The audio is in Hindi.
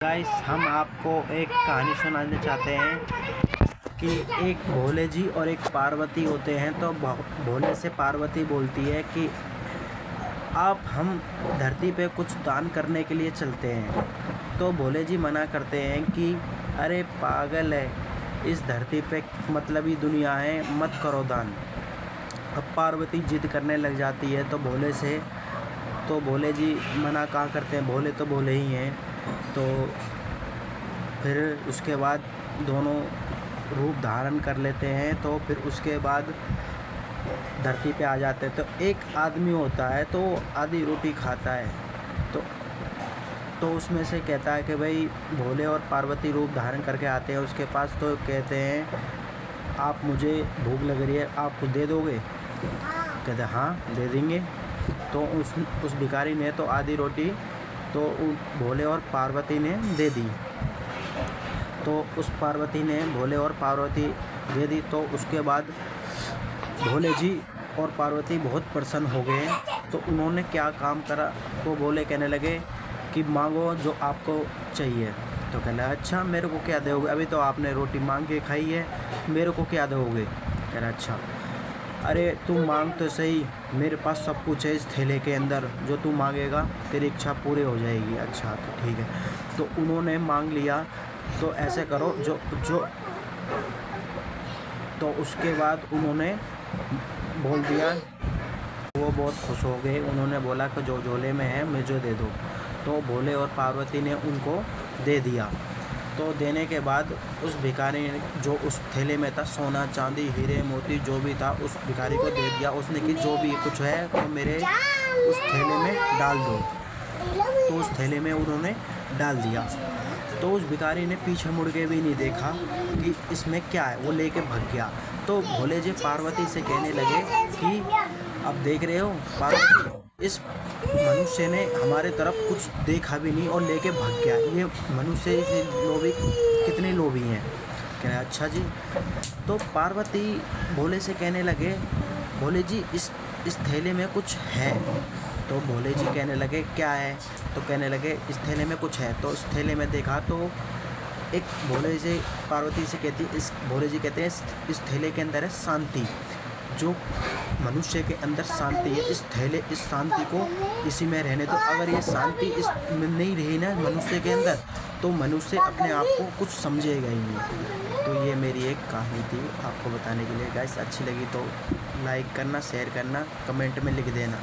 गाइस, हम आपको एक कहानी सुनाना चाहते हैं कि एक भोले जी और एक पार्वती होते हैं। तो भोले से पार्वती बोलती है कि हम धरती पे कुछ दान करने के लिए चलते हैं। तो भोले जी मना करते हैं कि अरे पागल है, इस धरती पे मतलबी दुनिया है, मत करो दान। अब पार्वती जिद करने लग जाती है तो भोले जी मना कहाँ करते हैं, भोले तो भोले ही हैं। तो फिर उसके बाद दोनों रूप धारण कर लेते हैं। तो फिर उसके बाद धरती पे आ जाते हैं। तो एक आदमी होता है तो आधी रोटी खाता है। तो उसमें से कहता है कि भाई भोले और पार्वती रूप धारण करके आते हैं उसके पास। तो कहते हैं आप मुझे भूख लग रही है, आप दे दोगे? कहते हैं हाँ दे देंगे। तो उस भिखारी ने तो आधी रोटी तो भोले और पार्वती ने दे दी। तो उस पार्वती ने भोले और पार्वती दे दी। तो उसके बाद भोले जी और पार्वती बहुत प्रसन्न हो गए। तो उन्होंने क्या काम करा, वो भोले कहने लगे कि मांगो जो आपको चाहिए। तो कहना अच्छा मेरे को क्या दोगे, अभी तो आपने रोटी मांग के खाई है, मेरे को क्या दोगे? कहना अच्छा अरे तू मांग तो सही, मेरे पास सब कुछ है इस थैले के अंदर, जो तू मांगेगा तेरी इच्छा पूरी हो जाएगी। अच्छा तो ठीक है। तो उन्होंने मांग लिया। तो ऐसे करो जो तो उसके बाद उन्होंने बोल दिया। वो बहुत खुश हो गए। उन्होंने बोला कि जो झोले में है मुझे दे दो। तो भोले और पार्वती ने उनको दे दिया। तो देने के बाद उस भिखारी ने जो उस थैले में था, सोना चांदी हीरे मोती जो भी था, उस भिखारी को दे दिया। उसने कि जो भी कुछ है तो मेरे उस थैले में डाल दो। तो उस थैले में उन्होंने डाल दिया। तो उस भिखारी ने पीछे मुड़ के भी नहीं देखा कि इसमें क्या है, वो लेके भाग गया। तो भोले जी पार्वती से कहने लगे कि अब देख रहे हो पार्वती, इस मनुष्य ने हमारे तरफ कुछ देखा भी नहीं और लेके भाग गया। ये मनुष्य लोभी, कितने लोभी हैं। कह रहे अच्छा जी। तो पार्वती भोले से कहने लगे भोले जी इस थैले में कुछ है। तो भोले जी कहने लगे क्या है? तो कहने लगे इस थैले में कुछ है। तो इस थैले में देखा तो एक भोले से पार्वती से भोले जी कहते हैं इस थैले के अंदर है शांति। जो मनुष्य के अंदर शांति है, इस शांति को इसी में रहने दो। अगर ये शांति इस में नहीं रही ना मनुष्य के अंदर, तो मनुष्य अपने आप को कुछ समझेगा ही नहीं। तो ये मेरी एक कहानी थी आपको बताने के लिए। गाइस अच्छी लगी तो लाइक करना, शेयर करना, कमेंट में लिख देना।